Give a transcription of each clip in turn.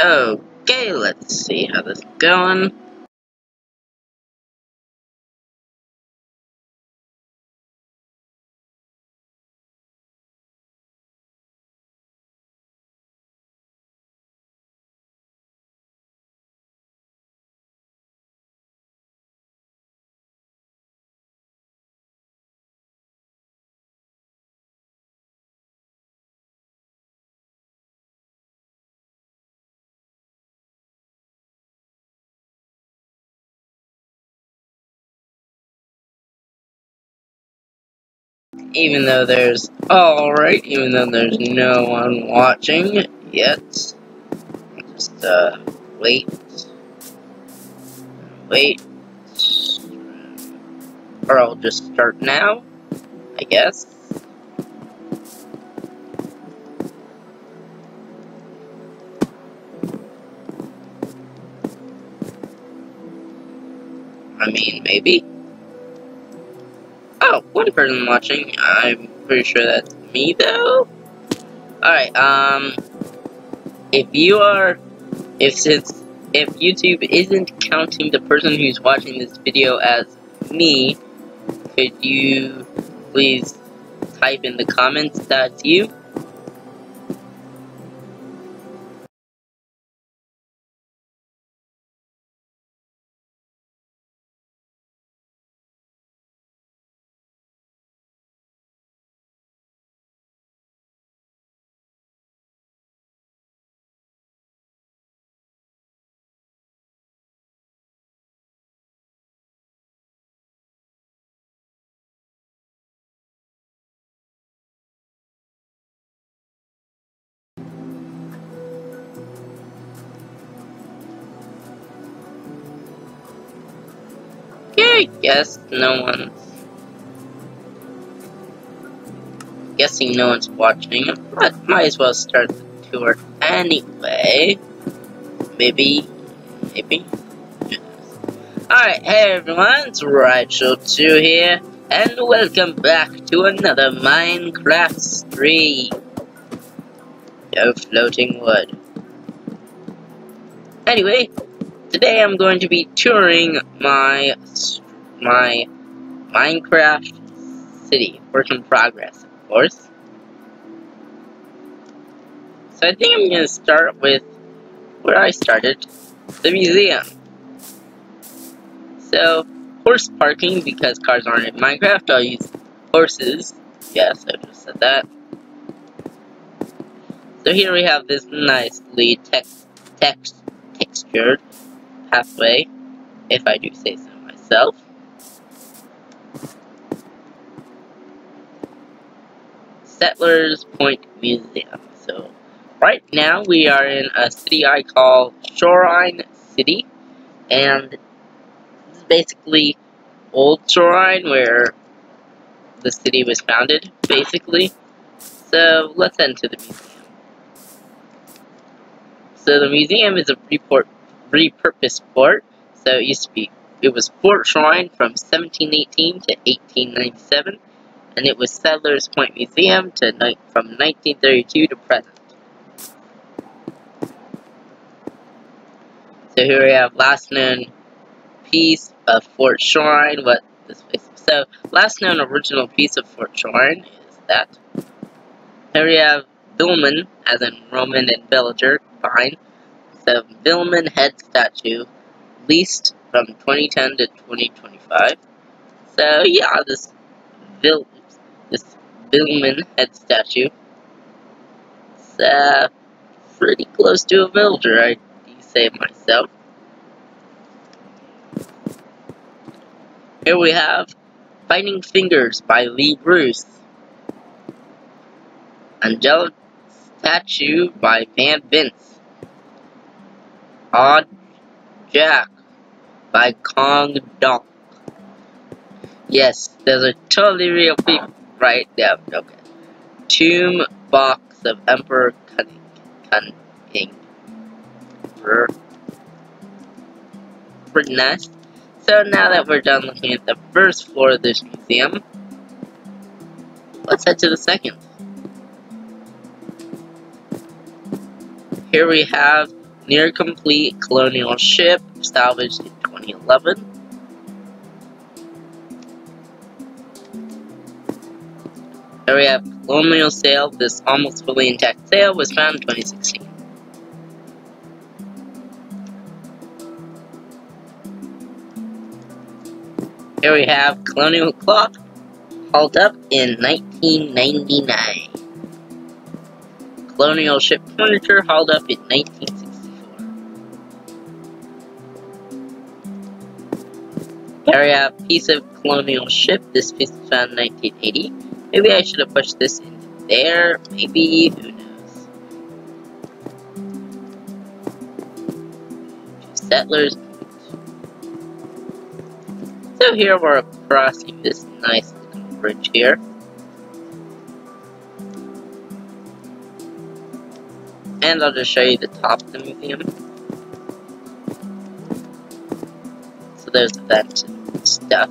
Okay, let's see how this is going. Even though there's no one watching yet. Just wait. Or I'll just start now, I guess. I mean, maybe. Oh, one person watching. I'm pretty sure that's me, though. Alright, if YouTube isn't counting the person who's watching this video as me, could you please type in the comments that's you? Okay, guessing no one's watching, but might as well start the tour anyway. Maybe. Alright, hey everyone, it's Rachel2 here, and welcome back to another Minecraft stream. Yo, floating wood. Anyway, today I'm going to be touring my Minecraft city, work in progress, of course. So I think I'm going to start with where I started, the museum. So, horse parking, because cars aren't in Minecraft, I'll use horses. Yes, I just said that. So here we have this nicely textured pathway, if I do say so myself. Settlers Point Museum. So, right now we are in a city I call Shoreline City, and this is basically old Shoreline, where the city was founded, basically. So, let's head into the museum. So, the museum is a repurposed fort. So, it was Fort Shoreline from 1718 to 1897. And it was Settlers Point Museum from 1932 to present. So here we have last known piece of Fort Shoreline. So last known original piece of Fort Shoreline is that. Here we have Vilman, as in Roman and villager, behind. So Vilman head statue, leased from 2010 to 2025. So yeah, this Vilman head statue. It's pretty close to a villager, I say myself. Here we have Fighting Fingers by Lee Bruce. Angelic Statue by Van Vince. Odd Jack by Kong Donk. Yes, those are totally real people. Right? Yeah, okay. Tomb Box of Emperor Cunning. Pretty nice. So now that we're done looking at the first floor of this museum, let's head to the second. Here we have near complete colonial ship salvaged in 2011. Here we have colonial sail. This almost fully intact sail was found in 2016. Here we have colonial clock, hauled up in 1999. Colonial ship furniture, hauled up in 1964. Here we have piece of colonial ship. This piece was found in 1980. Maybe I should have pushed this into there. Maybe, who knows. Settlers. So here we're crossing this nice little bridge here. And I'll just show you the top of the museum. So there's the vent and stuff.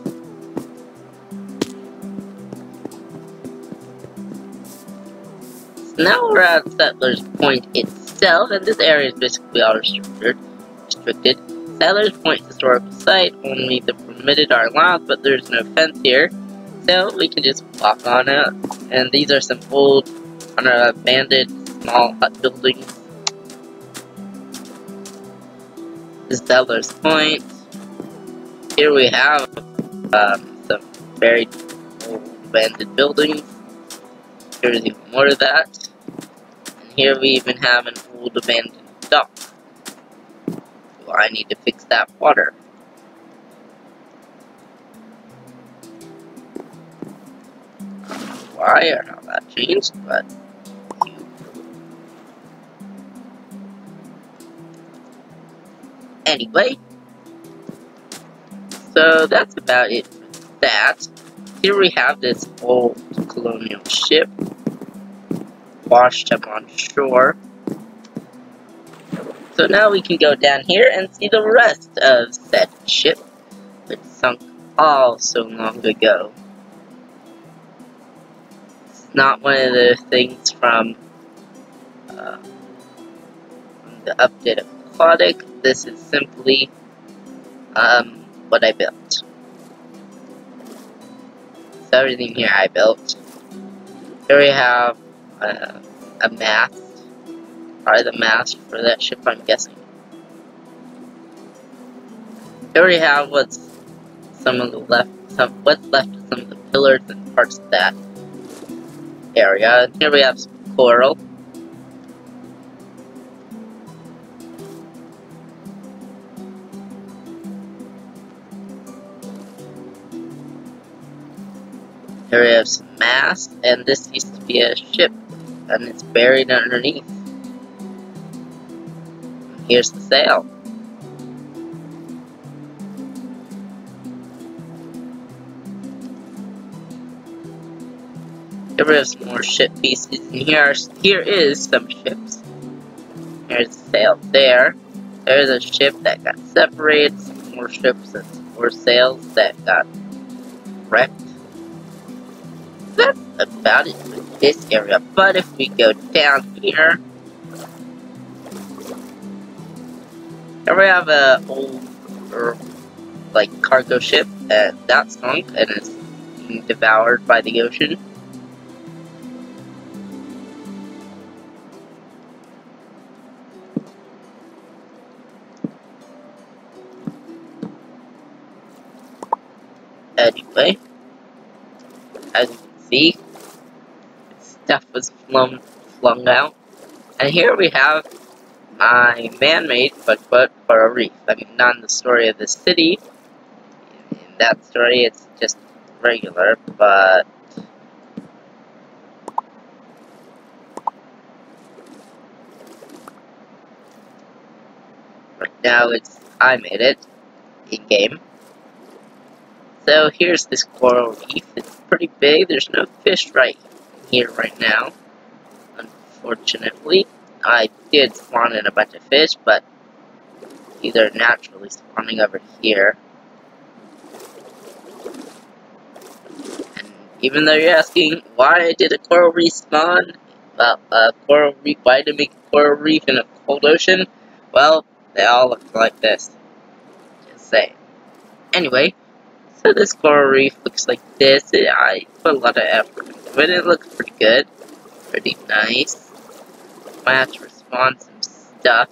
So now we're at Settlers Point itself, and this area is basically all restricted. Settlers Point historical site, only the permitted are allowed, but there's no fence here, so we can just walk on it. And these are some old, abandoned small hut buildings. This is Settlers Point. Here we have some very old abandoned buildings. Here's even more of that. And here we even have an old abandoned dock. So I need to fix that water. Why or how that changed, but anyway. So that's about it for that. Here we have this old colonial ship washed up on shore. So now we can go down here and see the rest of said ship, which sunk all so long ago. It's not one of the things from the update of Aquatic. This is simply what I built. So everything here I built. Here we have a mast. Probably the mast for that ship, I'm guessing. Here we have what's left of some of the pillars and parts of that area. And here we have some coral. Here we have some masts, and this used to be a ship, and it's buried underneath. And here's the sail. Here we have some more ship pieces, and here is some ships. Here's the sail there. There's a ship that got separated, some more ships and some more sails that got wrecked. That's about it for this area, but if we go down here we have a old, cargo ship that sunk and is being devoured by the ocean. Anyway, as you can see, stuff was flung out. And here we have my man-made quote coral reef. I mean, not in the story of the city. In that story, it's just regular, but right now I made it in game. So here's this coral reef. It's pretty big. There's no fish right here right now, unfortunately. I did spawn in a bunch of fish, but these are naturally spawning over here. And even though you're asking why I did a coral reef spawn, well, why to make a coral reef in a cold ocean? Well, they all look like this. Just saying. Anyway, so this coral reef looks like this. I put a lot of effort into it. It looks pretty good. Pretty nice. Might have to respond some stuff.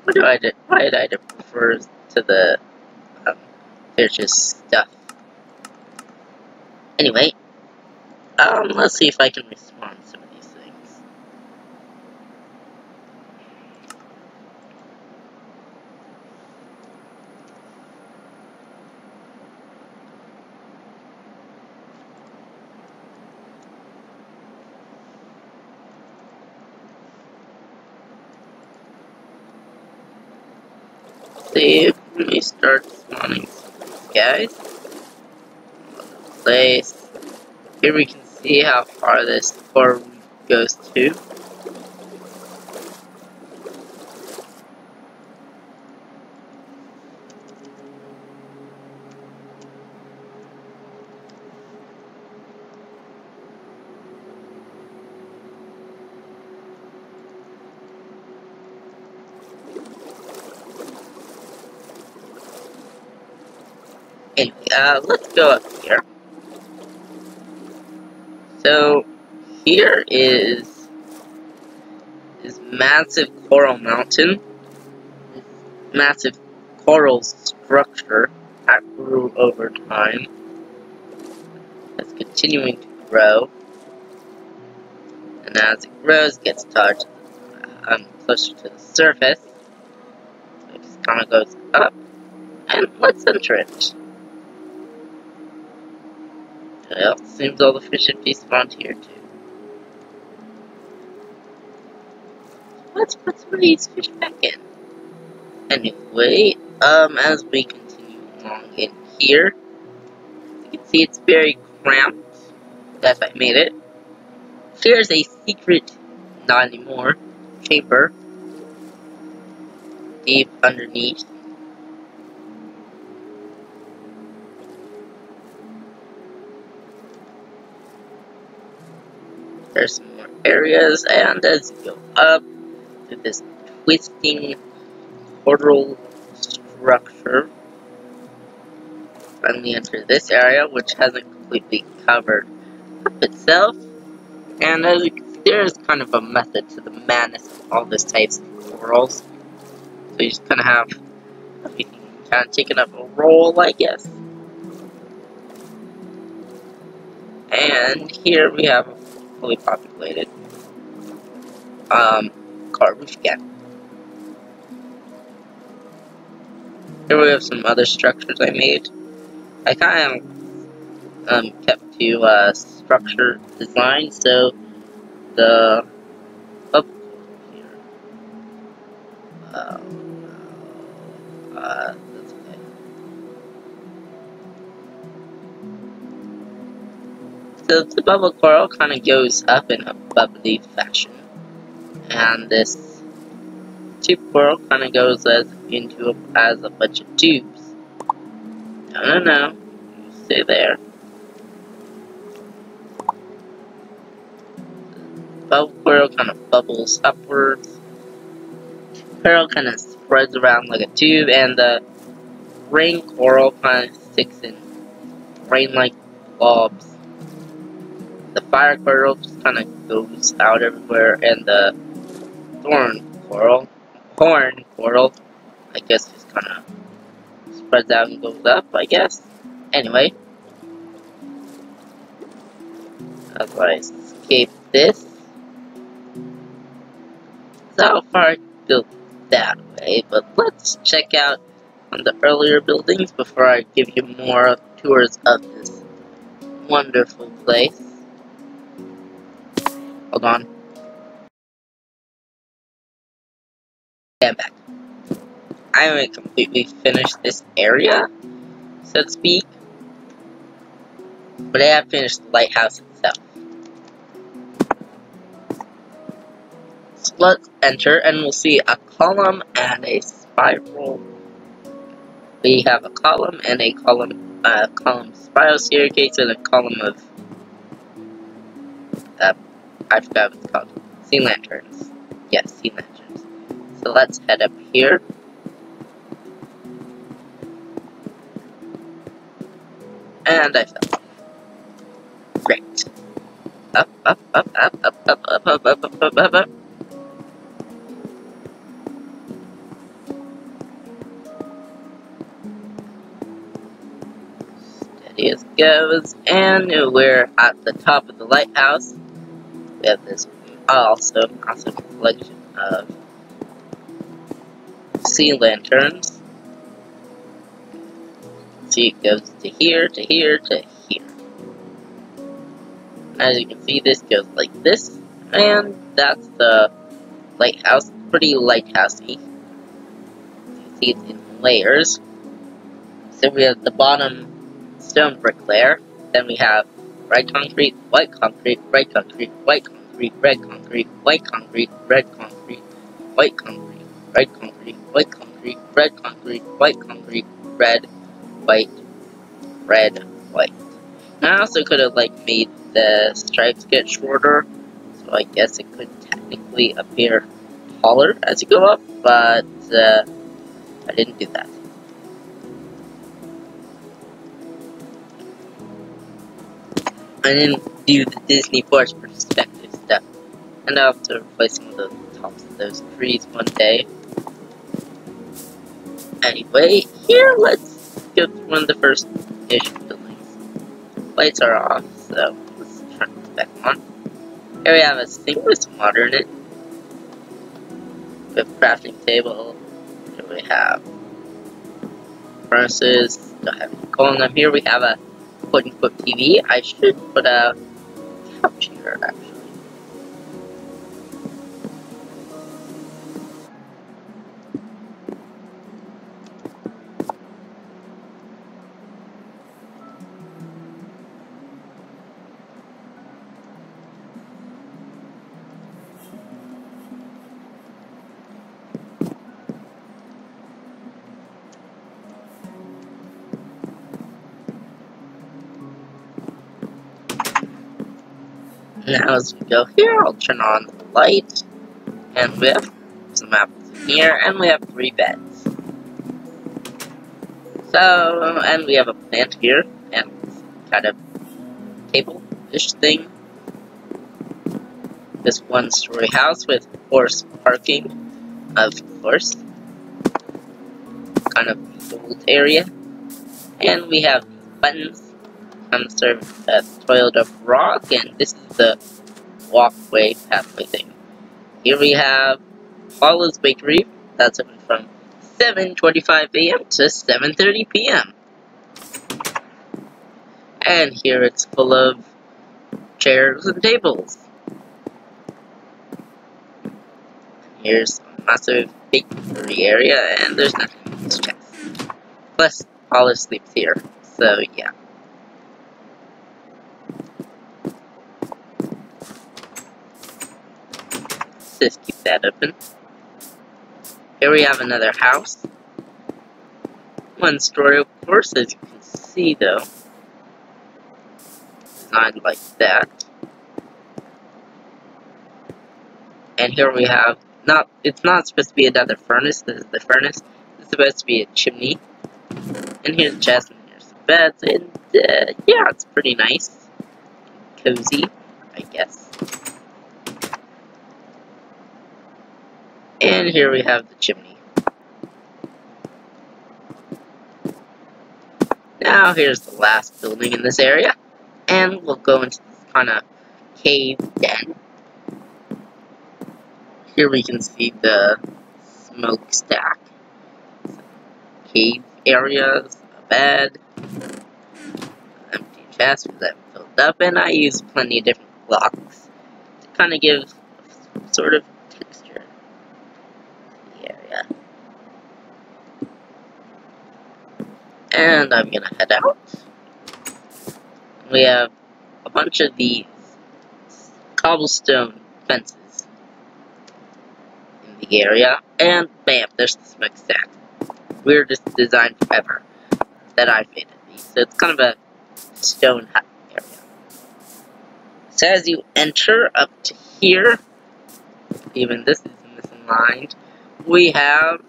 What do I do? Why did I prefer to the fish's stuff? Anyway, let's see if I can respond to some of these things. See, let me start spawning some of these guys. Place. Here we can see how far this coral reef goes to. Anyway, let's go up here. So, here is this massive coral mountain, this massive coral structure that grew over time. It's continuing to grow, and as it grows, it gets touched closer to the surface. So it just kind of goes up, and let's enter it. Well, seems all the fish have despawned here too. Let's put some of these fish back in. Anyway, as we continue along in here, you can see it's very cramped. That's why I made it. Here's a secret, not anymore, chamber deep underneath. There's some more areas, and as you go up to this twisting portal structure, finally enter this area, which hasn't completely covered up itself. And as you can see, there is kind of a method to the madness of all this types of corals. So you just kind of have everything kind of taking up a role, I guess. And here we have a fully populated coral reef again. Here we have some other structures I made. I kind of kept to structure design, so the up here. That's okay. So the bubble coral kind of goes up in a bubbly fashion, and this tube coral kind of goes as a bunch of tubes. No, you stay there. The bubble coral kind of bubbles upwards. Coral kind of spreads around like a tube, and the rain coral kind of sticks in rain-like blobs. The fire coral just kind of goes out everywhere, and the horn coral, I guess just kind of spreads out and goes up, I guess. Anyway, as I escape this, so how far I built that way, but let's check out on the earlier buildings before I give you more tours of this wonderful place. Hold on. Yeah, I'm back. I haven't completely finished this area, so to speak, but I have finished the lighthouse itself. So let's enter, and we'll see a column and a spiral. We have a column and a column spiral staircase, and a column of I forgot what it's called. Sea lanterns. Yes, sea lanterns. So So let's head up here. And I fell. Great. Up, up, up, up, up, up, up, up, up, up, up, up, up. Steady as goes. And we're at the top of the lighthouse. We have this awesome collection of sea lanterns. See, it goes to here, to here, to here. As you can see, this goes like this, and that's the lighthouse. Pretty lighthousey. You can see it's in layers. So we have the bottom stone brick layer, then we have red concrete, white concrete, red concrete, white concrete, red concrete, white concrete, red concrete, white concrete, red concrete, white concrete, red concrete, white concrete, red, white, red, white. And I also could have made the stripes get shorter, so I guess it could technically appear taller as you go up, but I didn't do that. I didn't do the Disney Force perspective stuff, and I'll have to replace some of the tops of those trees one day. Anyway, here let's go through one of the first-ish buildings. Lights are off, so let's turn it back on. Here we have a sink with some water in it. We have a crafting table. Here we have furnaces. Don't have any coal in them. Here we have a quote-unquote TV. I should put a couch here, actually. Now as we go here, I'll turn on the light, and we have some apples in here, and we have 3 beds. So, and we have a plant here, and kind of table-ish thing. This 1-story house with horse parking, of course. Kind of the old area. And we have buttons. Kind of serve as toilet of rock, and this is the walkway pathway thing. Here we have Paula's Bakery. That's open from 7:25 a.m. to 7:30 p.m. And here it's full of chairs and tables. Here's a massive bakery area, and there's nothing in this chest. Plus, Paula sleeps here, so yeah. Just keep that open. Here we have another house. 1 story, of course, as you can see, though. Designed like that. And here we have, it's not supposed to be another furnace, this is the furnace. It's supposed to be a chimney. And here's a chest, and here's some beds, and yeah, it's pretty nice. Cozy, I guess. And here we have the chimney. Now here's the last building in this area, and we'll go into this kind of cave den. Here we can see the smokestack, cave areas, a bed, empty chest that filled up, and I use plenty of different blocks to kind of give sort of texture to the area. And I'm gonna head out. We have a bunch of these cobblestone fences in the area, and bam, there's the smokestack. Weirdest design ever that I've made of these. So it's kind of a stone hut area. So as you enter up to here, even this is misaligned, we have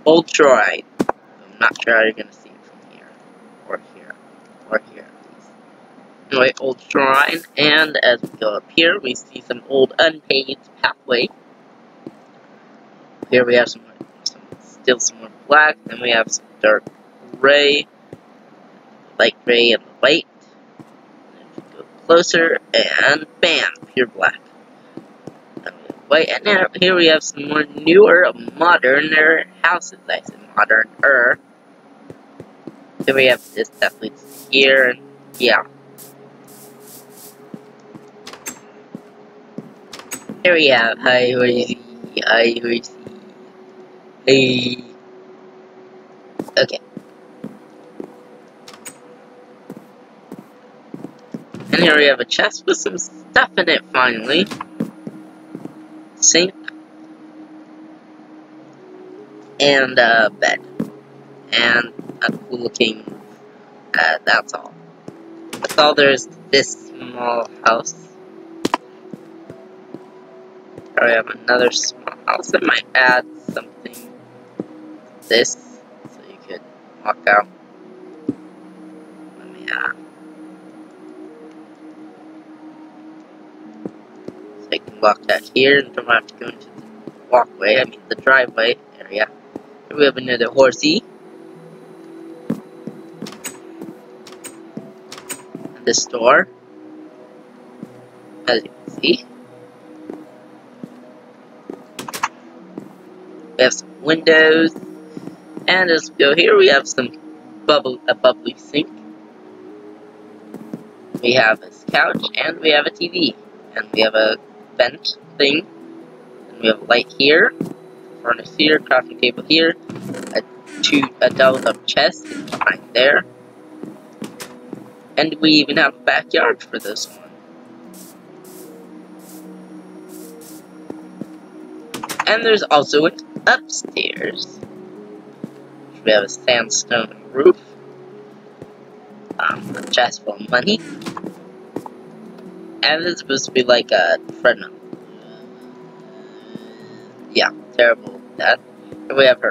Old Troy. I'm not sure how you're gonna see it from here, or here, or here at least. Anyway, Old Shrine, and as we go up here, we see some old unpaved pathway. Here we have still some more black, then we have some dark gray, light gray, and white. And if we go closer, and bam, pure black. And we have white, and now here we have some more newer, moderner houses. I said modern-er. Here we have this that leads here, and yeah. Here we have Highway, hey. Okay. And here we have a chest with some stuff in it finally. Sink. And a bed. And a cool looking, that's all. That's all there is to this small house. Here we have another small house that might add something to this, so you could walk out. Let me, so you can walk out here and don't have to go into the walkway, I mean the driveway area. Here we have another horsey. And this door, as you can see. We have some windows, and as we go here, we have a bubbly sink. We have a couch, and we have a TV, and we have a vent thing, and we have a light here, furnace here, crafting table here, a doubled up chest behind there, and we even have a backyard for this one. And there's also an upstairs. We have a sandstone roof, a chest full of money, and it's supposed to be like a treadmill. Yeah, terrible with that. And we have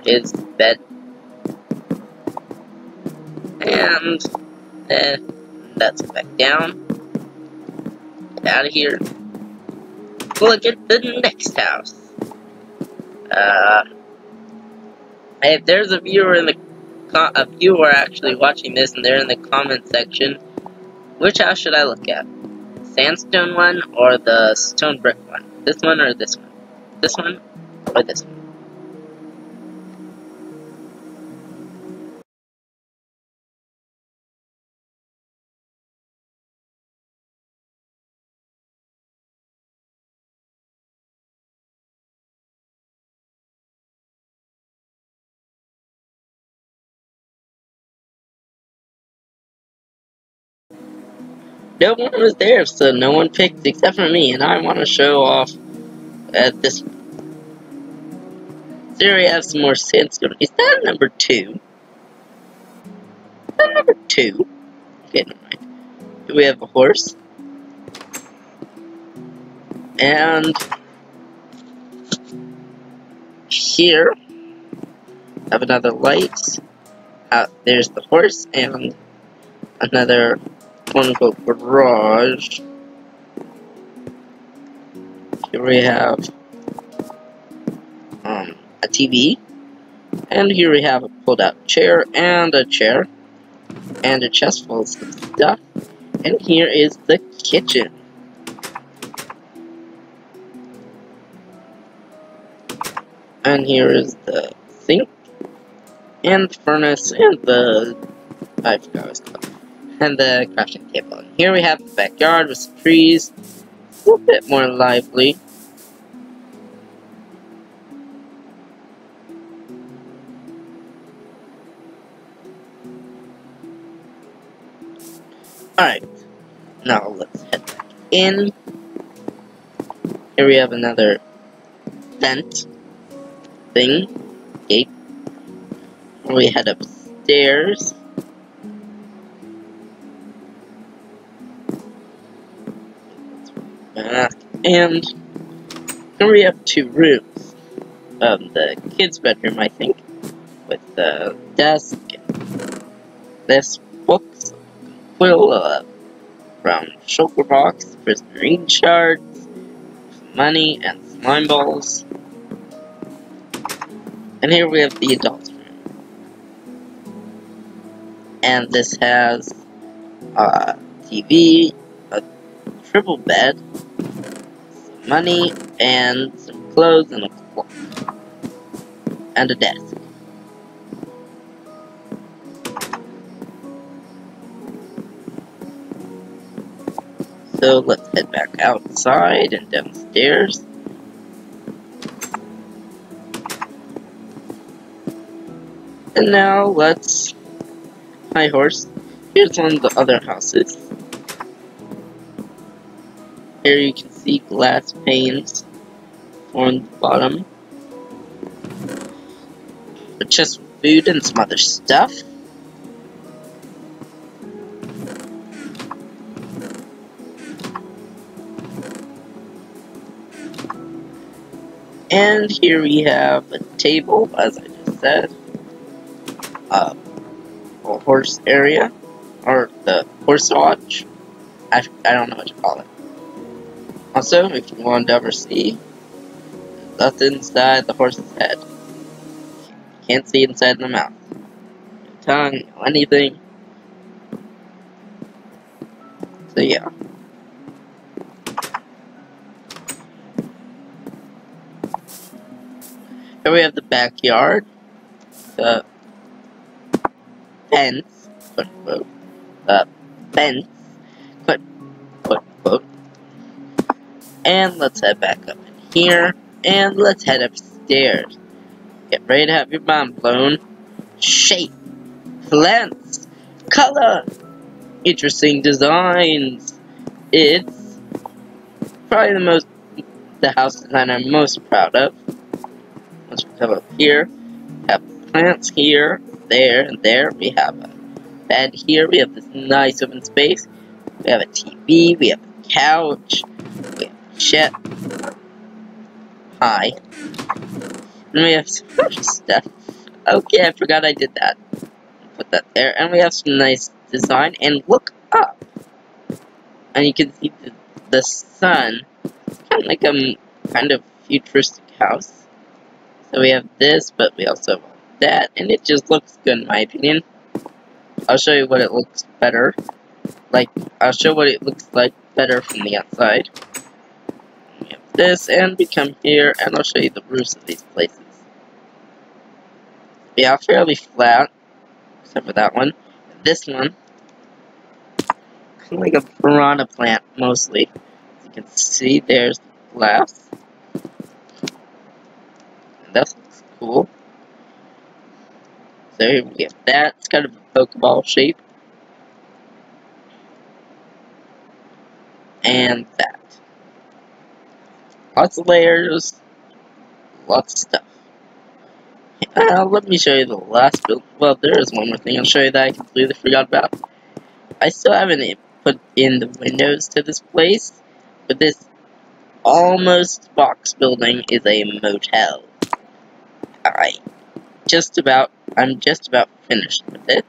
his bed, and let's go back down. Get out of here. Look at the next house. If there's a viewer actually watching this and they're in the comment section, which house should I look at? Sandstone one or the stone brick one? This one or this one? This one or this one? No one was there, so no one picked except for me, and I want to show off this. Here we have some more sandstone. Is that number 2? Is that number 2? Okay, never mind. Here we have a horse. And here, I have another light. There's the horse and another quote-unquote garage. Here we have a TV, and here we have a pulled-out chair, and a chest full of stuff, and here is the kitchen. And here is the sink, and the furnace, and I forgot what it's called, and the crafting table. And here we have the backyard with some trees, a little bit more lively. Alright, now let's head back in. Here we have another vent thing, gate. We head upstairs. Back, and Here we have 2 rooms. The kids' bedroom, I think, with the desk and this books, quill, from shulker box, prismarine shards, money, and slime balls. And here we have the adults' room. And this has a TV, a triple bed, some money, and some clothes, and a clock, and a desk. So let's head back outside and downstairs. And now let's... Hi, horse. Here's one of the other houses. Here you can see glass panes on the bottom. A chest with food and some other stuff. And here we have a table, as I just said. A horse area, or the horse lodge. I don't know what to call it. Also, if you want to ever see, that's inside the horse's head. You can't see inside the mouth. No tongue, no anything. So yeah. Here we have the backyard. The fence, quote unquote. Fence, quote unquote. And let's head back up in here. And let's head upstairs. Get ready to have your mind blown. Shape, length, color, interesting designs. It's probably the house design I'm most proud of. Once we come up here, we have plants here, there, and there. We have a bed here. We have this nice open space. We have a TV. We have a couch. We have a shed. Hi. And we have some other stuff. Okay, I forgot I did that. Put that there. And we have some nice design. And look up. And you can see the sun. It's kind of like a kind of futuristic house. So we have this, but we also have that. And it just looks good in my opinion. I'll show you what it looks better. I'll show what it looks like better from the outside. We have this, and we come here, and I'll show you the roofs of these places. Yeah, fairly flat, except for that one. This one, kind of like a piranha plant, mostly. As you can see, there's the glass. And that looks cool. So here we have that. It's kind of a Pokeball shape. And that. Lots of layers. Lots of stuff. Let me show you the last build. Well, there is one more thing I'll show you that I completely forgot about. I still haven't put in the windows to this place, but this almost box building is a motel. I'm just about finished with it.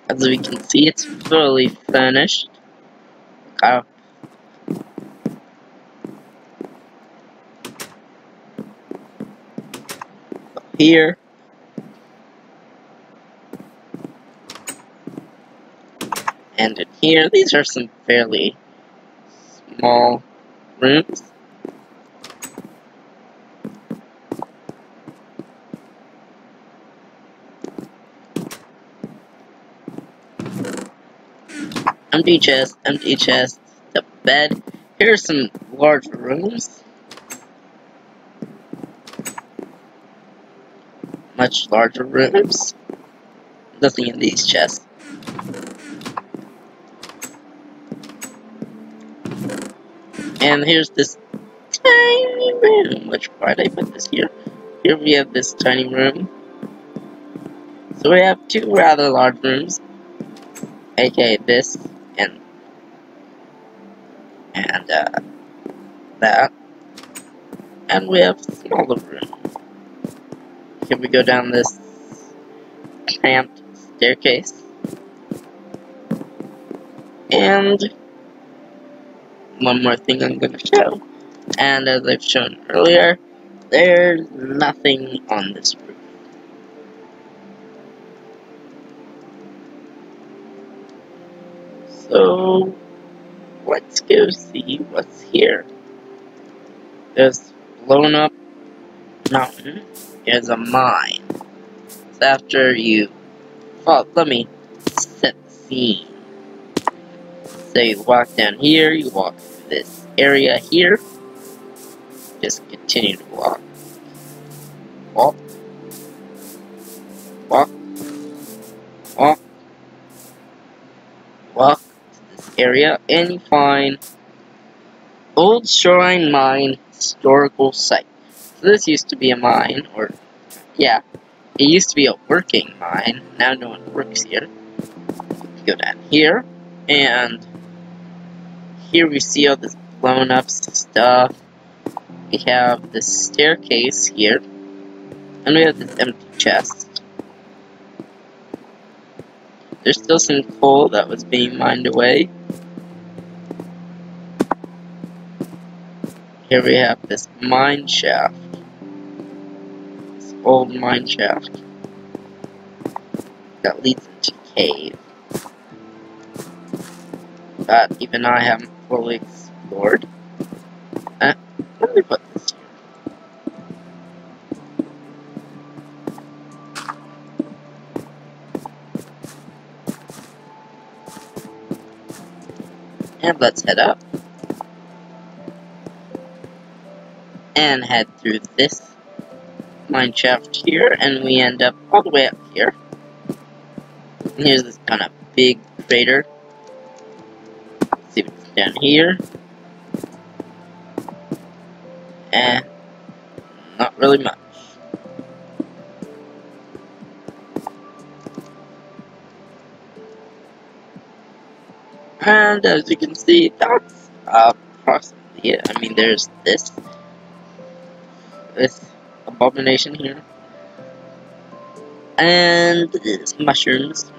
As we can see, it's fully furnished. Here. And in here, these are some fairly small rooms. Empty chest, the bed. Here are some larger rooms. Much larger rooms. Nothing in these chests. And here's this tiny room. Which part I put this here? Here we have this tiny room. So we have 2 rather large rooms. aka this and that. And we have a smaller room. Here we go down this cramped staircase. And one more thing I'm going to show. And as I've shown earlier, there's nothing on this roof. So, let's go see what's here. This blown up mountain is a mine. So after you fall, let me set the scene. So you walk down here, you walk through this area here. Just continue to walk. Walk. Walk. Walk. Walk to this area and you find Old Shoreline Mine Historical Site. So this used to be a mine, or yeah, it used to be a working mine. Now no one works here. You go down here, and here we see all this blown up stuff. We have this staircase here, and we have this empty chest. There's still some coal that was being mined away. Here we have this mine shaft. This old mine shaft that leads into a cave that even I haven't fully explored. Let me put this here. And let's head up. And head through this mine shaft here, and we end up all the way up here. And here's this kind of big crater. Let's see what's down here. And not really much. And as you can see, that's approximately it. I mean, there's this abomination here. And there's mushrooms.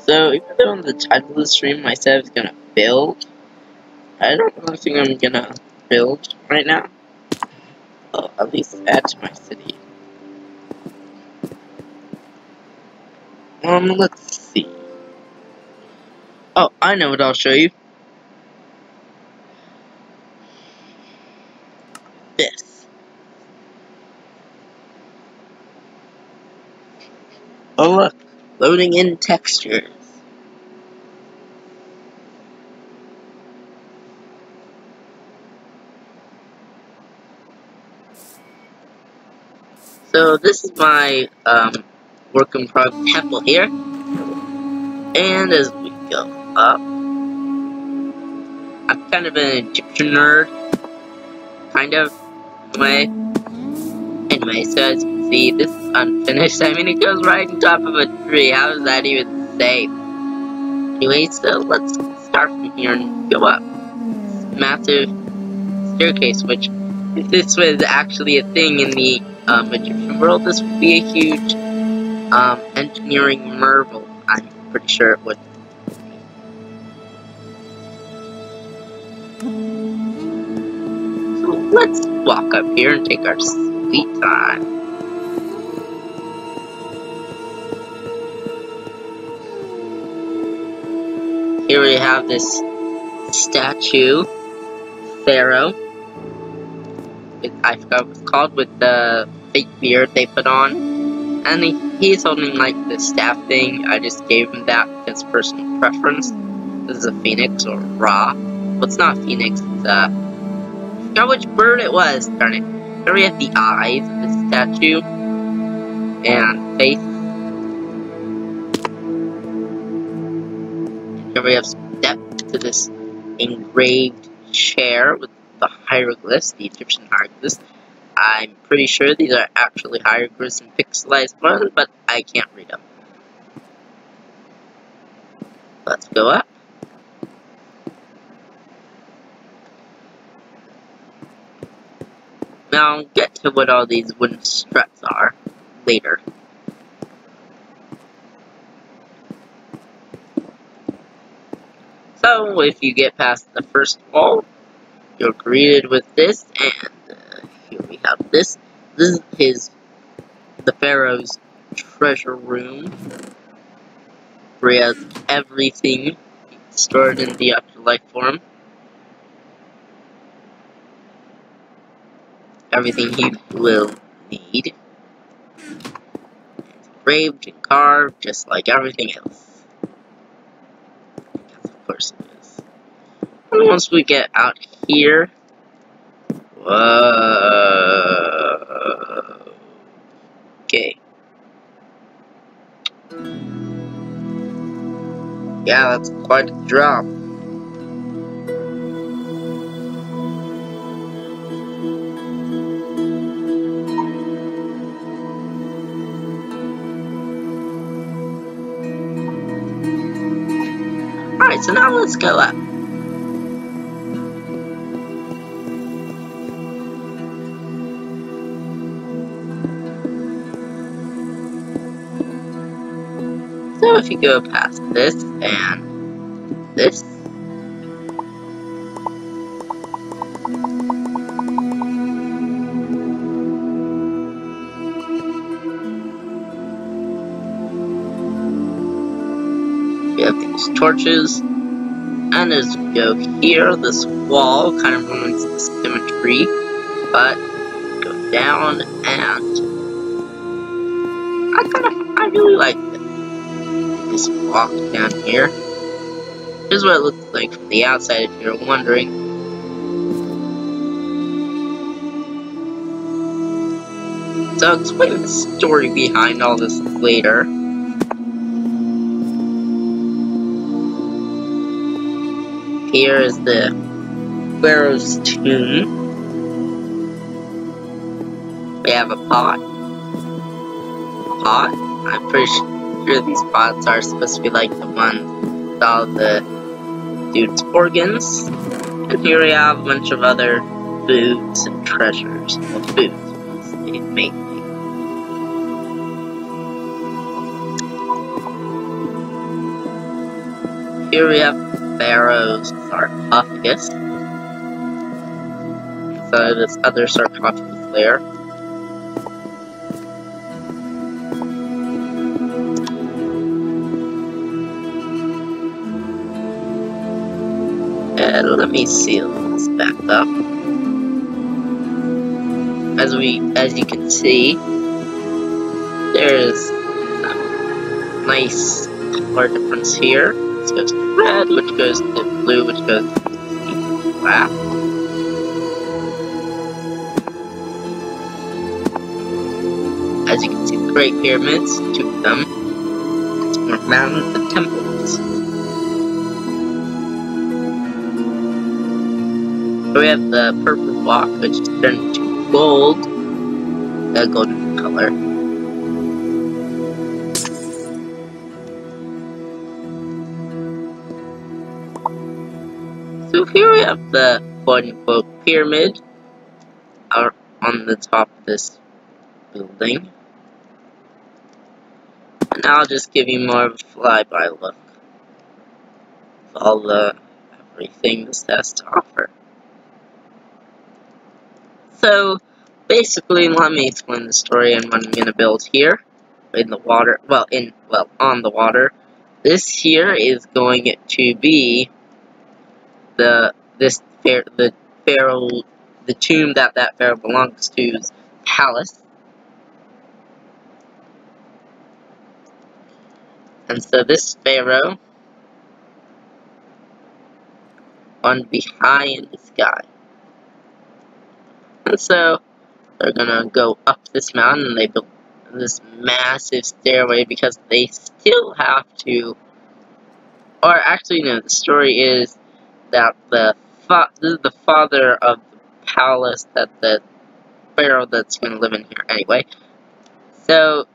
So, even though on the title of the stream I said I was gonna build, I don't really think I'm gonna build right now. Well, at least add to my city. Let's see. Oh, I know what I'll show you. This. Oh look, loading in textures. So this is my work in progress temple here, and as we go up, I'm kind of an Egyptian nerd, kind of, in a way. Anyway, so as you can see, this is unfinished. I mean, it goes right on top of a tree. How is that even safe? Anyway, so let's start from here and go up. This massive staircase, which, if this was actually a thing in the Egyptian world, this would be a huge engineering marvel. I'm pretty sure it would. So let's walk up here and take our sweet time. Here we have this statue, Pharaoh. I forgot what it's called, with the fake beard they put on. And he's holding like the staff thing. I just gave him that because personal preference. This is a phoenix or Ra. Well, it's not phoenix, it's I forgot which bird it was, darn it. Here we have the eyes of the statue. And face. And here we have some depth to this engraved chair with the hieroglyphs, the Egyptian hieroglyphs. I'm pretty sure these are actually hieroglyphs in pixelized form, but I can't read them. Let's go up. Now I'll get to what all these wooden struts are later. So, if you get past the first wall, you're greeted with this, and here we have this. This is the Pharaoh's treasure room, where he has everything stored in the afterlife form. Everything he will need. It's engraved and carved, just like everything else. Yes, of course it is. And once we get out here, whoa. Okay. Yeah, that's quite a drop. Alright, so now let's go up. So if you go past this and this, we have these torches, and as we go here, this wall kind of ruins the symmetry, but go down, and I really like this. You just walk down here. Here's what it looks like from the outside if you're wondering. So I'll explain the story behind all this later. Here is the Pharaoh's tomb. We have a pot. I'm pretty sure these pots are supposed to be like the ones with all the dude's organs. And here we have a bunch of other foods and treasures. Well, foods, mainly. Here we have Pharaoh's sarcophagus. So this other sarcophagus there. And let me seal this back up. As you can see, there's some nice color difference here. This goes to red, which goes to blue, which goes to black. As you can see, the Great Pyramids, two of them. It's more mountains than temples. So we have the purple block, which is turned to gold, a golden color. So here we have the quote-unquote pyramid out on the top of this building. And I'll just give you more of a fly-by look of all the everything this has to offer. So basically, let me explain the story and what I'm gonna build here in the water. On the water. This here is going to be the tomb that pharaoh belongs to's palace. And so this pharaoh on be high in the sky. And so they're gonna go up this mountain, and they built this massive stairway because they still have to. Or actually, no. The story is that this is the father of the palace that the pharaoh that's gonna live in here anyway. So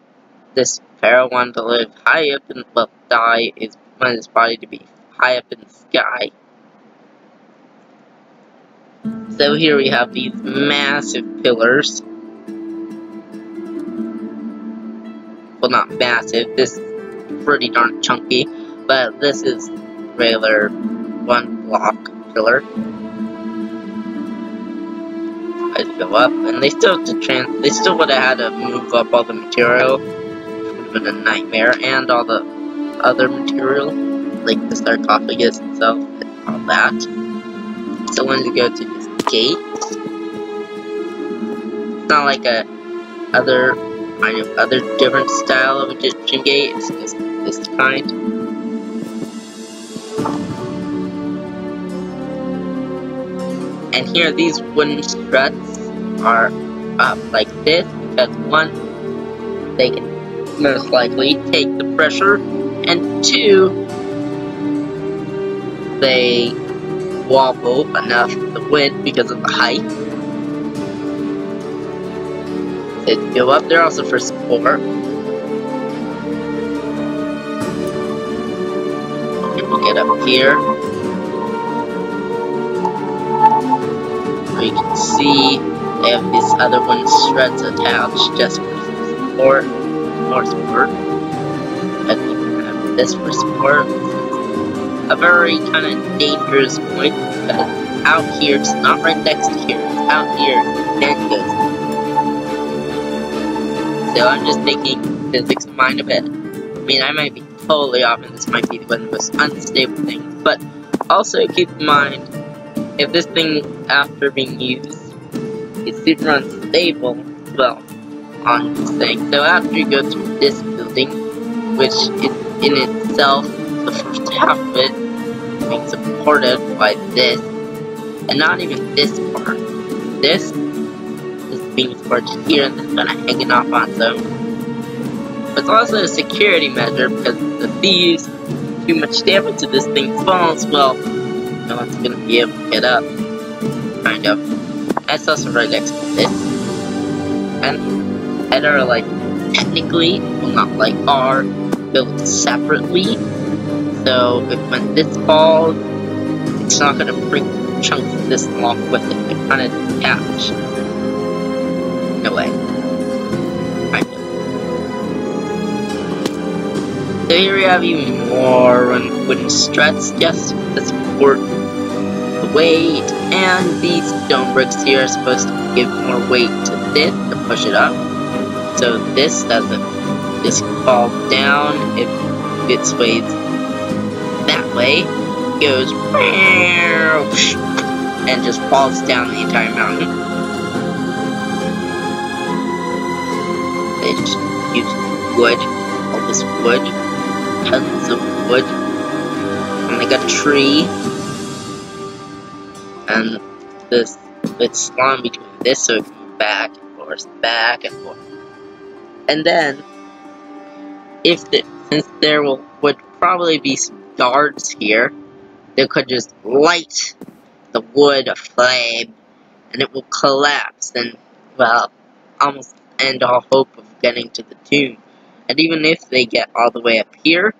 this pharaoh wanted to live high up in, wanted his body to be high up in the sky. So here we have these massive pillars. Well, not massive. This is pretty darn chunky, but this is regular one block pillar. I go up, and they still have to they still would have had to move up all the material, which would have been a nightmare, and all the other material, like the sarcophagus itself, and all that. So when you go to this gate, it's not like other different style of Egyptian gate. It's just this kind. And here, these wooden struts are up like this because one, they can most likely take the pressure, and two, they wobble enough with the wind because of the height. They go up there also for support. And we'll get up here. Where you can see they have these other wooden struts attached just for support, more support. And you have this for support. A very kind of dangerous point because out here, it's not right next to here, it's out here, then goes. So I'm just taking physics in mind a bit. I mean, I might be totally off, and this might be one of the most unstable things, but also keep in mind, if this thing, after being used, is super unstable, well, on this thing. So after you go through this building, which in itself, the first half of it being supported by this, and not even this part. This is being supported here, and it's kind of hanging off on its own. But it's also a security measure because if the thieves do too much damage to this thing falls, well, no one's gonna be able to get up. Kind of. That's also right next to this. And that are like technically, well, not like are built separately. So when this falls, it's not gonna bring chunks of this along with it. They're kind of detached. In a way. Kind of. So here we have even more wooden struts just to support the weight, and these stone bricks here are supposed to give more weight to this to push it up. So this doesn't just fall down if it sways that way. It goes and just falls down the entire mountain. They just use wood, all this wood, tons of wood, and they got a tree, and it's long between this, so it can move back and forth. And then, since there would probably be some guards here, they could just light the wood aflame, and it will collapse, and, well, almost end all hope of getting to the tomb. And even if they get all the way up here,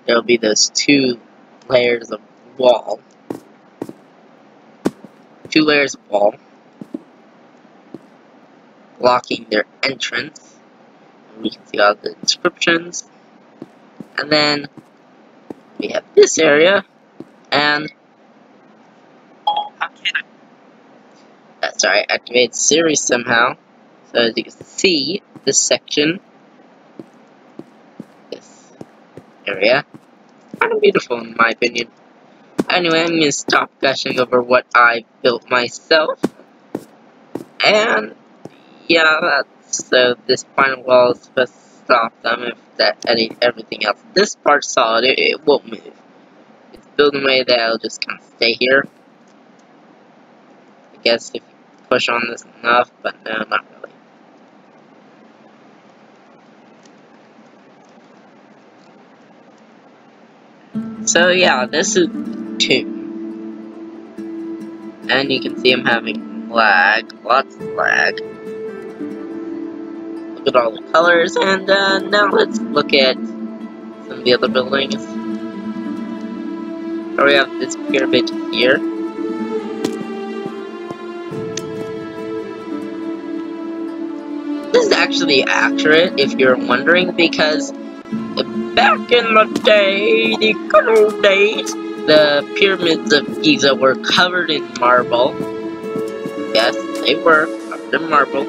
there'll be those two layers of wall. Two layers of wall blocking their entrance. And we can see all the inscriptions. And then we have this area, and sorry, activate series somehow. So as you can see, this section, this area, kind of beautiful in my opinion. Anyway, I'm gonna stop gushing over what I built myself, and yeah, so this final wall is supposed to stop them if everything else. This part's solid, it won't move. It's built in a way that it'll just kind of stay here. I guess if you push on this enough, but no, not really. So yeah, this is 2. And you can see I'm having lag, lots of lag. Look at all the colors, and now let's look at some of the other buildings. So we have this pyramid here. actually accurate, if you're wondering, because back in the day, the good old days, the pyramids of Giza were covered in marble. Yes, they were covered in marble.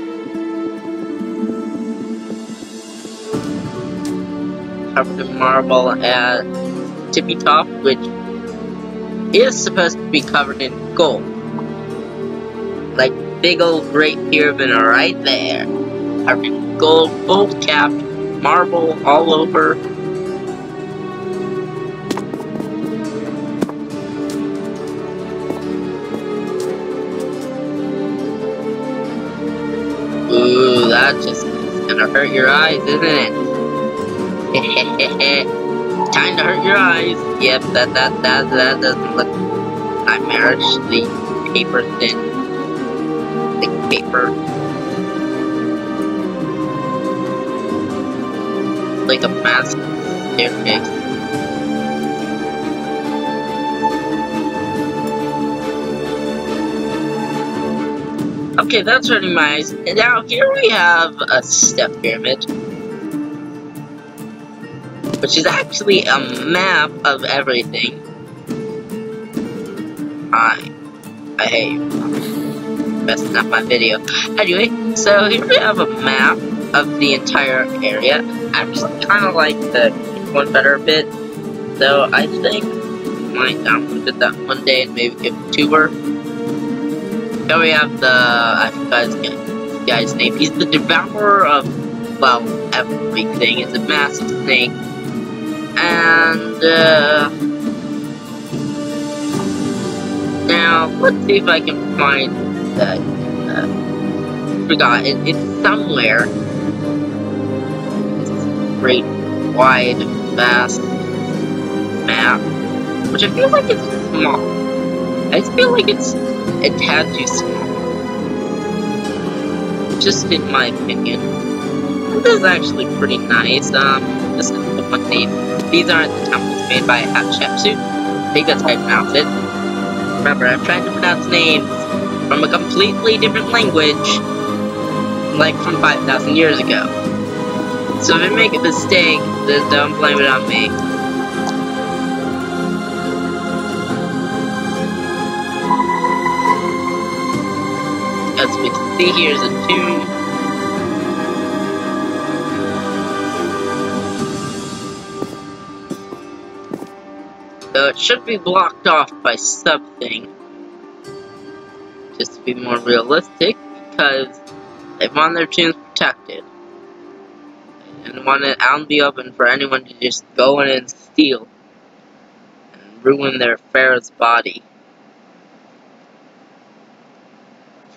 Covered in marble at tippy top, which is supposed to be covered in gold. Like big old Great Pyramid right there. Covered in gold, gold capped, marble all over. Ooh, that just is gonna hurt your eyes, isn't it? Time to hurt your eyes. Yep, that doesn't look nightmarish. The paper thin. Thick paper. Like a massive staircase. Okay, that's hurting my eyes. And now here we have a step pyramid, which is actually a map of everything. I hate messing up my video. Anyway, so here we have a map of the entire area. I actually kind of like the one better a bit, so I think I might download that one day and maybe give it a tour. Here we have the, I forgot his guy's name. He's the devourer of, well, everything. It's a massive snake. And, now, let's see if I can find that, forgot, it's somewhere. This great, wide, vast map, which I feel like it's small. I just feel like it's a tad too small. Just in my opinion. This is actually pretty nice. This is the one name. These aren't the temples made by Hatshepsut. I think that's how you pronounce it. Remember, I'm trying to pronounce names from a completely different language, like from 5,000 years ago. So if I make a mistake, then don't blame it on me. As we can see, here's a tomb. So it should be blocked off by something, just to be more realistic, because they want their tombs protected. And want it out in the open for anyone to just go in and steal and ruin their pharaoh's body.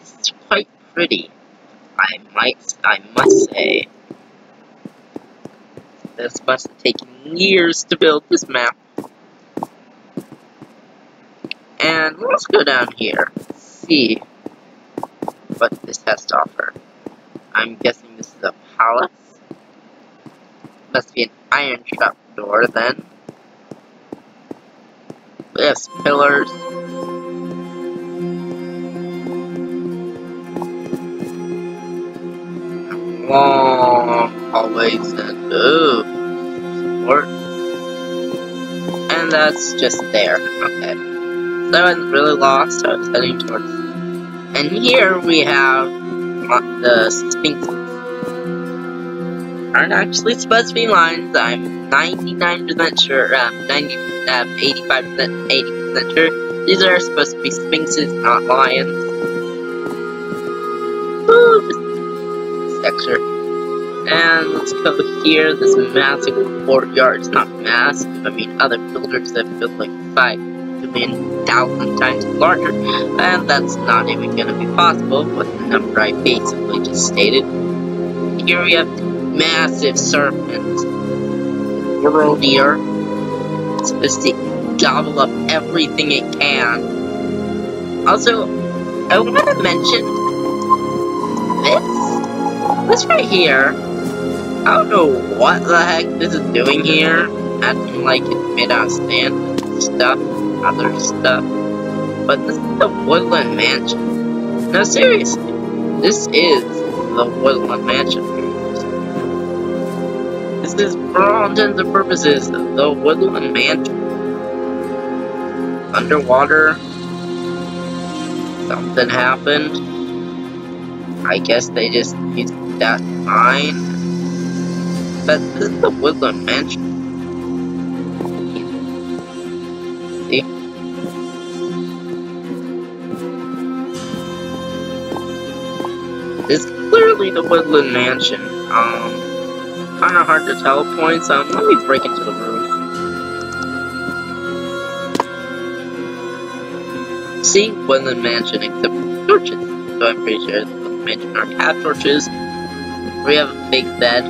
It's quite pretty, I must say. This must have taken years to build this map. And let's go down here, see what this has to offer. I'm guessing this is a palace. Must be an iron trap door then. We have pillars. Long hallways and support. And that's just there. Okay. So I wasn't really lost. I was heading towards. And here we have the sphinxes. Aren't actually supposed to be lions. I'm 99% sure. 85%, 80% sure. These are supposed to be sphinxes, not lions. Ooh, this texture. And let's go here. This massive courtyard. It's not massive. I mean, other builders have built like 5,000,000 times larger, and that's not even going to be possible with the number I basically just stated. Here we have massive serpent, world ear. It's supposed to gobble up everything it can. Also, I want to mention this right here. I don't know what the heck this is doing here, acting like it's made out of sand and stuff, other stuff. But this is the Woodland Mansion. No, seriously, this is the Woodland Mansion. this is, for all intents and purposes, the Woodland Mansion. Underwater. Something happened. I guess they just used that mine. But this is the Woodland Mansion. See? This is clearly the Woodland Mansion. Kind of hard to teleport, so let me break into the roof. See? Woodland Mansion, except for torches. So I'm pretty sure the Woodland Mansion already have torches. We have a big bed.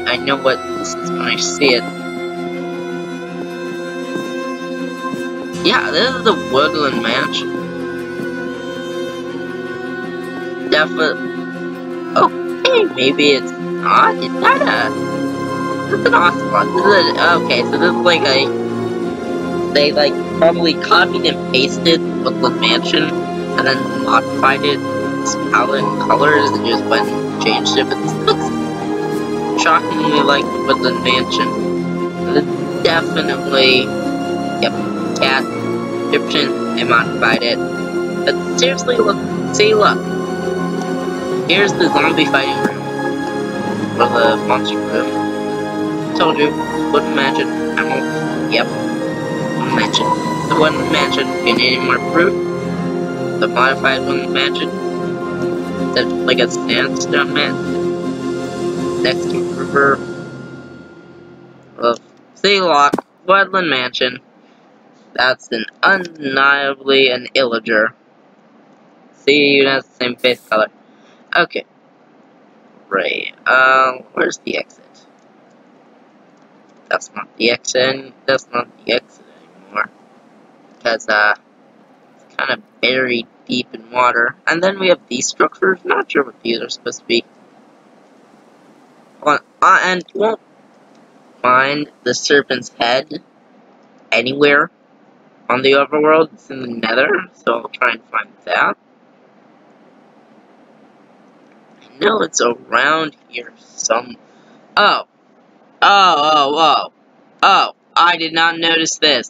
I know what this is when I see it. Yeah, this is the Woodland Mansion. Definitely. Okay, maybe it's not. Is that this is an ocelot. This is okay, so this is like they like probably copied and pasted Woodland Mansion and then modified it, its palette and colors, and just went and changed it. But this looks shockingly like Woodland Mansion. This is definitely, yep, cat Egyptian. They modified it. But seriously, look, here's the zombie fighting room. For the monster room. Told you, Woodland Mansion. Yep. Woodland Mansion. The Woodland Mansion. Get any more proof? The modified Woodland Mansion. That's like a sandstone mansion. Next to river. Of Sealock. Woodland Mansion. That's undeniably an illager. See, it has the same face color. Okay. Right. Where's the exit? That's not the exit. That's not the exit anymore. Because, it's kind of buried deep in water. And then we have these structures. Not sure what these are supposed to be. And you won't find the serpent's head anywhere on the overworld. It's in the nether. So I'll try and find that. I know it's around here some. Oh, I did not notice this.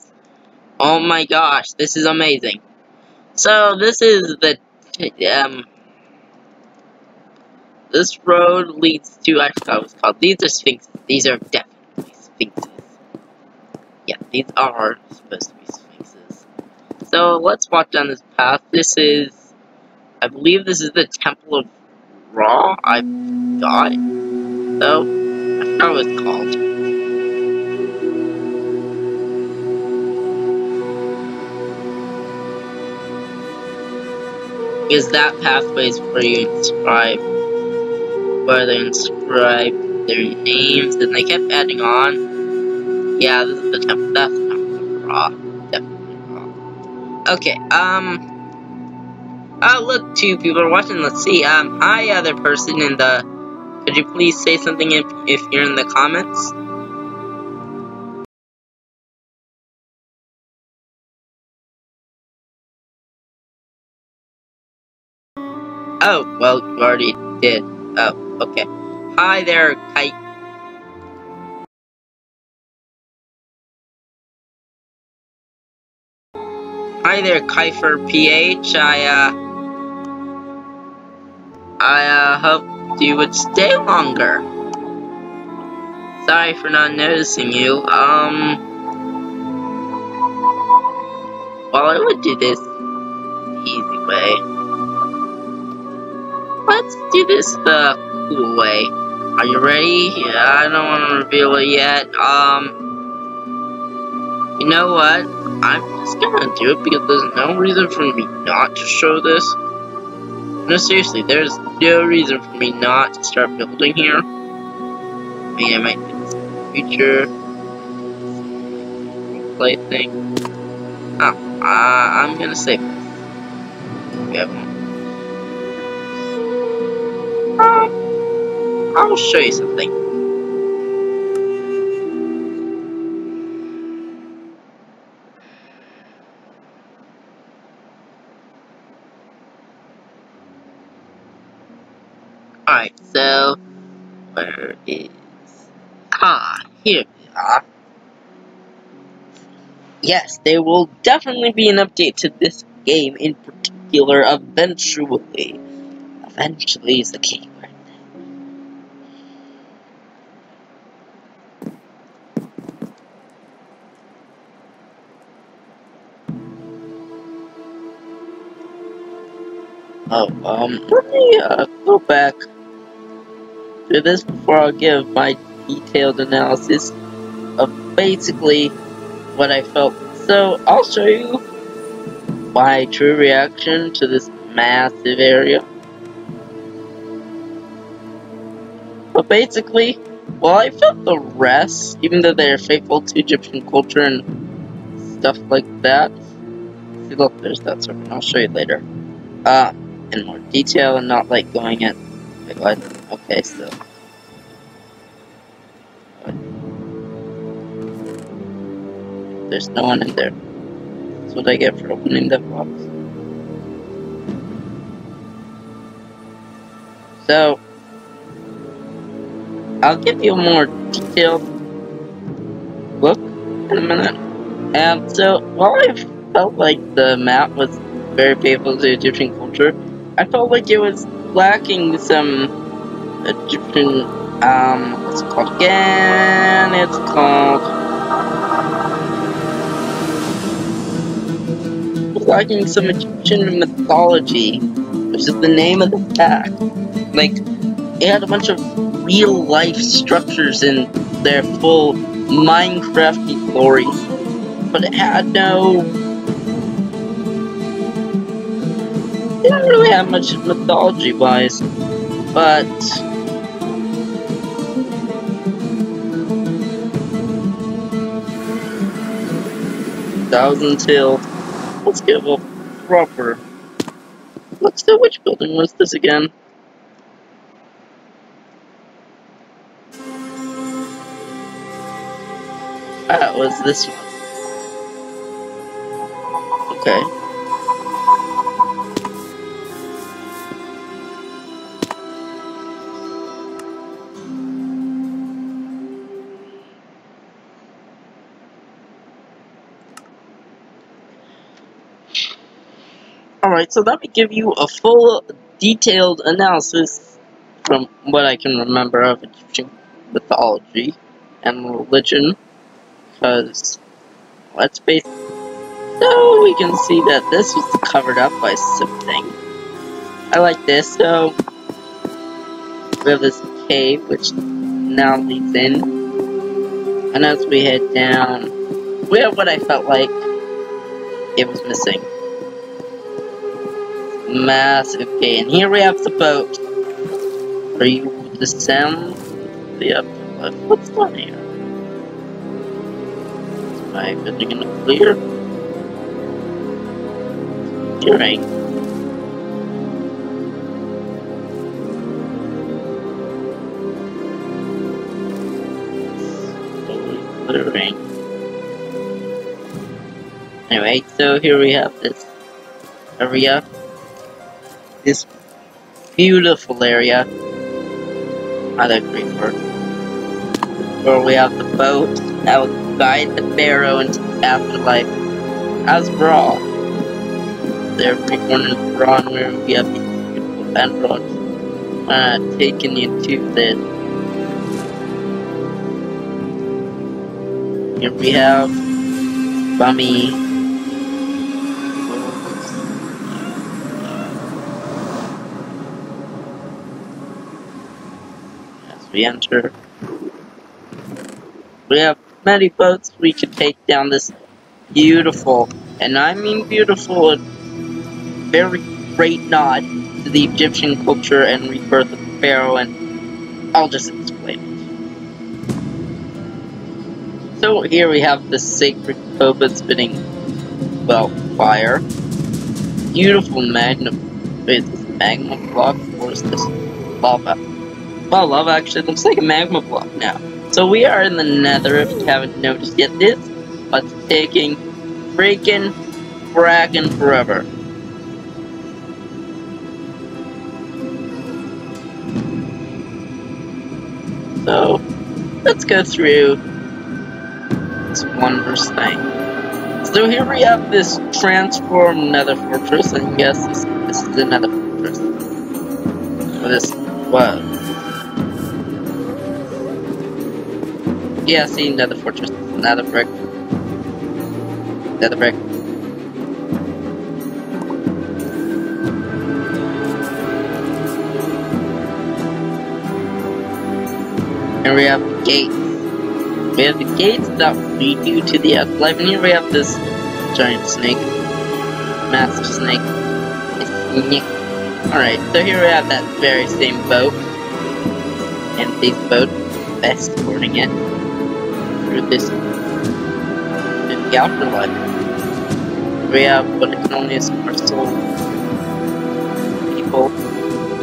Oh my gosh, this is amazing. So, this is the, this road leads to, I forgot what it's called. These are sphinxes. These are definitely sphinxes. Yeah, these are supposed to be sphinxes. So, let's walk down this path. This is, I believe this is the Temple of Ra. I forgot. So, I forgot what it's called. Because that pathway is where you inscribe, where they inscribe their names, and they kept adding on. Yeah, this is the temple. That's the Temple of Ra. Definitely Ra. Okay, oh, look, two people are watching. Let's see. Hi, other person in the. Could you please say something if you're in the comments? Oh, well, you already did. Oh, okay. Hi there, Kite. Hi there, Kiefer PH. I hoped you would stay longer. Sorry for not noticing you. Well, I would do this the easy way. Let's do this the cool way. Are you ready? Yeah, I don't want to reveal it yet. You know what? I'm just gonna do it because there's no reason for me not to show this. No, seriously, there's no reason for me not to start building here. I mean, I might do this in the future. Play thing. Oh, I'm gonna save this. We have one. I'll show you something. Alright, so where is Aha! Here we are. Yes, there will definitely be an update to this game in particular eventually. Eventually is the key word. Let me go back to this before I give my detailed analysis of basically what I felt. So, I'll show you my true reaction to this massive area. But basically, while I felt the rest, even though they're faithful to Egyptian culture and stuff like that. See, look, there's that serpent. I'll show you later. In more detail and not like going at. Wait, what? Okay, so. There's no one in there. That's what I get for opening that box. So, I'll give you a more detailed look in a minute. And so, while I felt like the map was very faithful to Egyptian culture, I felt like it was lacking some Egyptian, what's it called again? It's called... lacking some Egyptian mythology, which is the name of the pack. Like, it had a bunch of real-life structures in their full Minecraft glory, but it had no... it didn't really have much mythology-wise, but... that was until... let's give a proper... let's see, which building was this again? That was this one. Okay. Alright, so let me give you a full, detailed analysis from what I can remember of Egyptian mythology and religion, because, let's face it, so we can see that this was covered up by something. I like this, so we have this cave, which now leads in, and as we head down, we have what I felt like it was missing. Massive gate, and here we have the boat. Are you descend the afterlife? What's down here? Is my vision gonna clear? Clearing. Slowly clearing. Anyway, so here we have this area. This beautiful area. I agree for. Where we have the boat that will guide the pharaoh into the afterlife as Ra. There, corner of Ra, where we have these beautiful emeralds taken into this. Here we have Bummy. We enter. We have many boats we can take down this beautiful, and I mean beautiful, very great nod to the Egyptian culture and rebirth of the pharaoh, and I'll just explain it. So here we have the sacred Toba spitting, well, fire. Beautiful magma. Wait, is this magma block or is this lava? Well, lava actually looks like a magma block now. So we are in the nether, if you haven't noticed yet. This is taking freaking fracking forever. So, let's go through this wondrous thing. So here we have this transformed nether fortress, and yes, this is the nether fortress. This was. Yeah, see, nether fortress, nether brick. Nether brick. And we have gates. We have the gates that lead you to the afterlife, and here we have this giant snake. Massive snake. Alright, so here we have that very same boat. And this boat, escorting it through this to the afterlife. We have what can only assume are soul people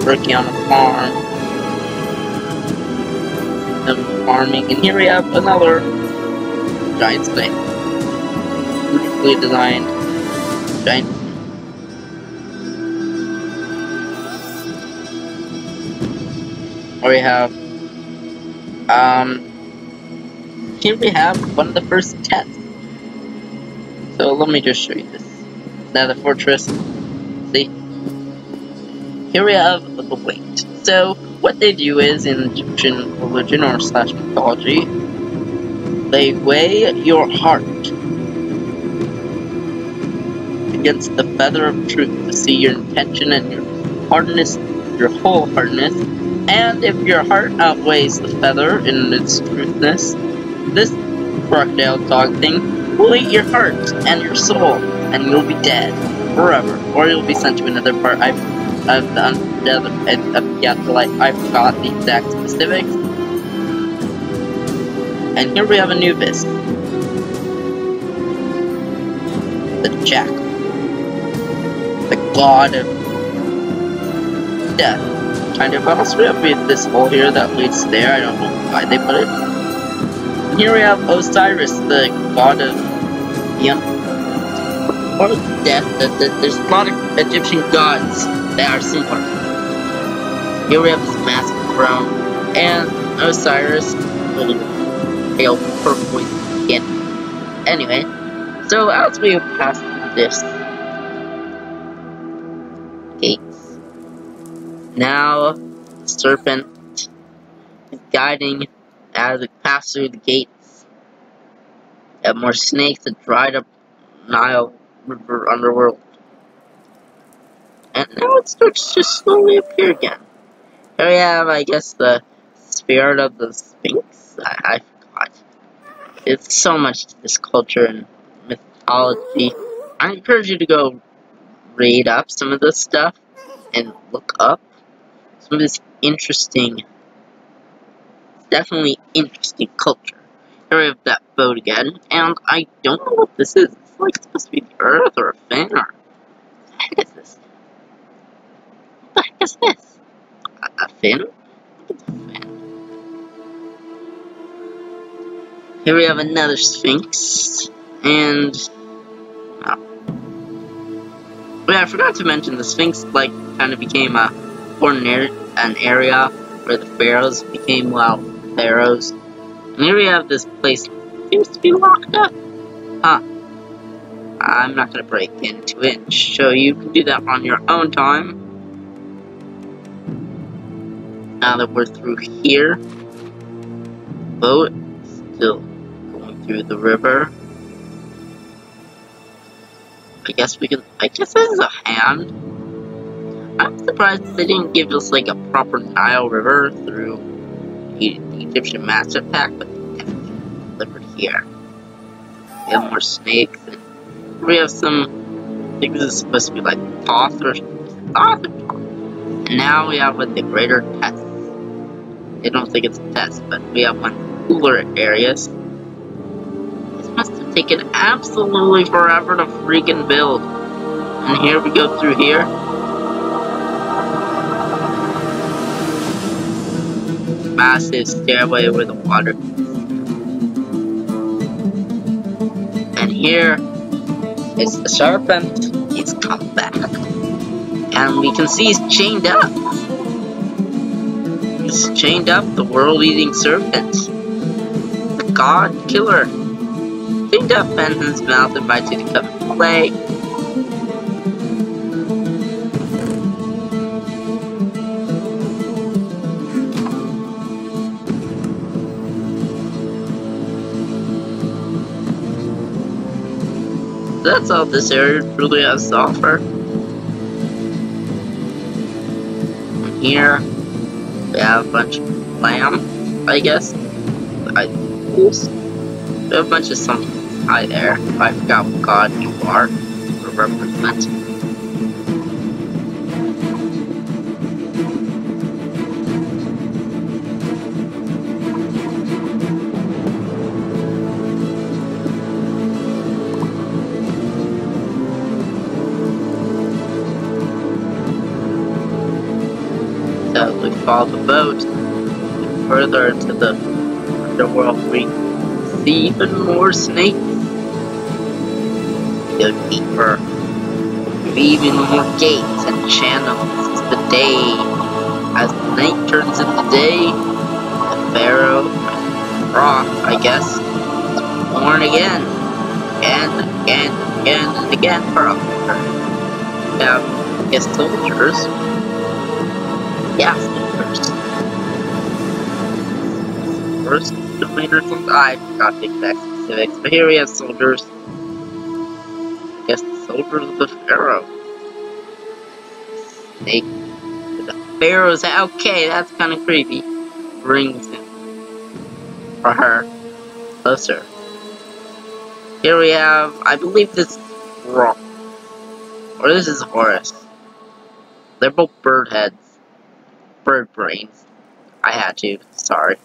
working on a farm. Farming, and here we have another giant snake. Beautifully designed giant snake. We have here we have one of the first tests. So let me just show you this. Now the fortress. See? Here we have the weight. So what they do is, in Egyptian religion or / mythology, they weigh your heart against the feather of truth to see your intention and your hardness, your wholeheartedness. And if your heart outweighs the feather in its truthness, this crocodile dog thing will eat your heart and your soul, and you'll be dead forever, or you'll be sent to another part. I forgot the exact specifics. And here we have Anubis, the jackal, the god of death. Kind of else. We have this hole here that leads there. I don't know why they put it. And here we have Osiris, the god of or death. There's a lot of Egyptian gods that are similar. Here we have this massive throne, and Osiris will hail perfectly again. Anyway, so as we pass this gates, now the serpent is guiding as it passes through the gates. We have more snakes and dried up Nile River underworld. And now it starts to slowly appear again. Here we have, I guess, the spirit of the Sphinx. I forgot. It's so much to this culture and mythology. I encourage you to go read up some of this stuff and look up some of this interesting, definitely interesting culture. Here we have that boat again, and I don't know what this is. It's like supposed to be the Earth or a fin, or what the heck is this? What the heck is this? A fin? Look at the fin. Here we have another Sphinx, and I forgot to mention the Sphinx kind of became an area where the pharaohs became pharaohs. And here we have this place that seems to be locked up. Huh. I'm not gonna break into it and show you. You can do that on your own time. Now that we're through here, boat still going through the river. I guess this is a hand. I'm surprised they didn't give us a proper Nile River through the Egyptian Master Pack, but they definitely delivered here. We have more snakes, and we have some. I think this is supposed to be like Thoth or Thoth. And now we have the greater test. I don't think it's a test, but we have one cooler areas. This must have taken absolutely forever to freaking build. And here we go through here. Massive stairway over the water. And here is the serpent. He's come back. And we can see he's chained up. He's chained up, the world-eating serpent. god killer. Cleaned up Benton's mouth, invites you to come and play. That's all this area truly has to offer. And here, we have a bunch of lamb, I guess. Wolves. We have a bunch of something. Hi there. I forgot what god you are to represent. So we follow the boat further into the underworld. We see even more snakes. Go deeper. Even more gates and channels as the day, as the night turns into day. The Pharaoh, Roth, I guess, is born again, and again, and again, and again for a return. We have, I guess, soldiers. Yeah, soldiers. First, the leaders on I forgot the exact specifics, but here we have soldiers. I guess the soldiers of the Pharaoh. Snake. The Pharaoh's okay, that's kind of creepy. Brings him, or her, closer. Here we have, I believe this is Ra, or this is Horus. They're both bird heads. Bird brains. I had to, sorry.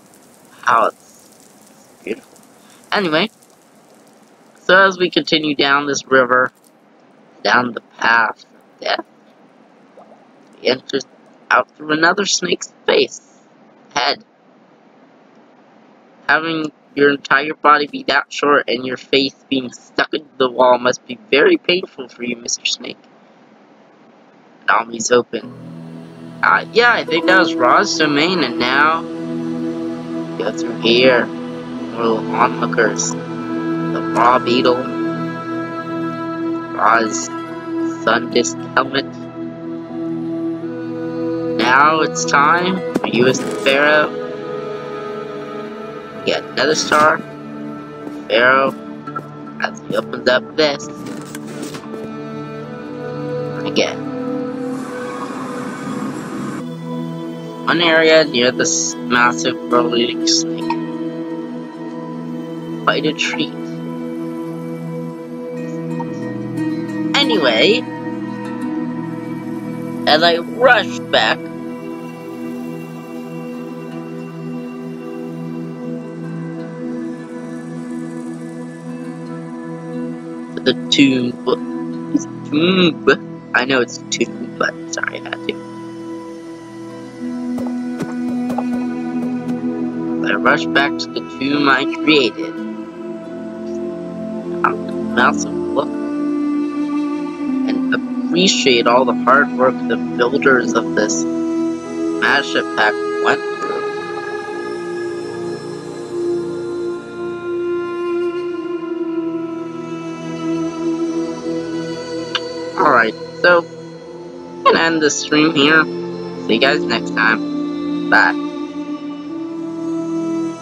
How it's beautiful. Anyway, so as we continue down this river, down the path of death, we enter out through another snake's face, head. Having your entire body be that short and your face being stuck into the wall must be very painful for you, Mr. Snake. Nami's open. Yeah, I think that was Ra's domain, and now go through here. Little onlookers. The Ra Beetle. Ra's sun disk helmet. Now it's time for you as the Pharaoh. Get another star. Pharaoh, as he opens up this. And again. One area near this massive burrowing snake. Quite a treat. Anyway, as I rush back to the tomb. It's tomb. I know it's tomb, but sorry, I had to. I rush back to the tomb I created. Mouse of look and appreciate all the hard work the builders of this Mashup Pack went through. Alright, so I'm gonna end the stream here. See you guys next time. Bye.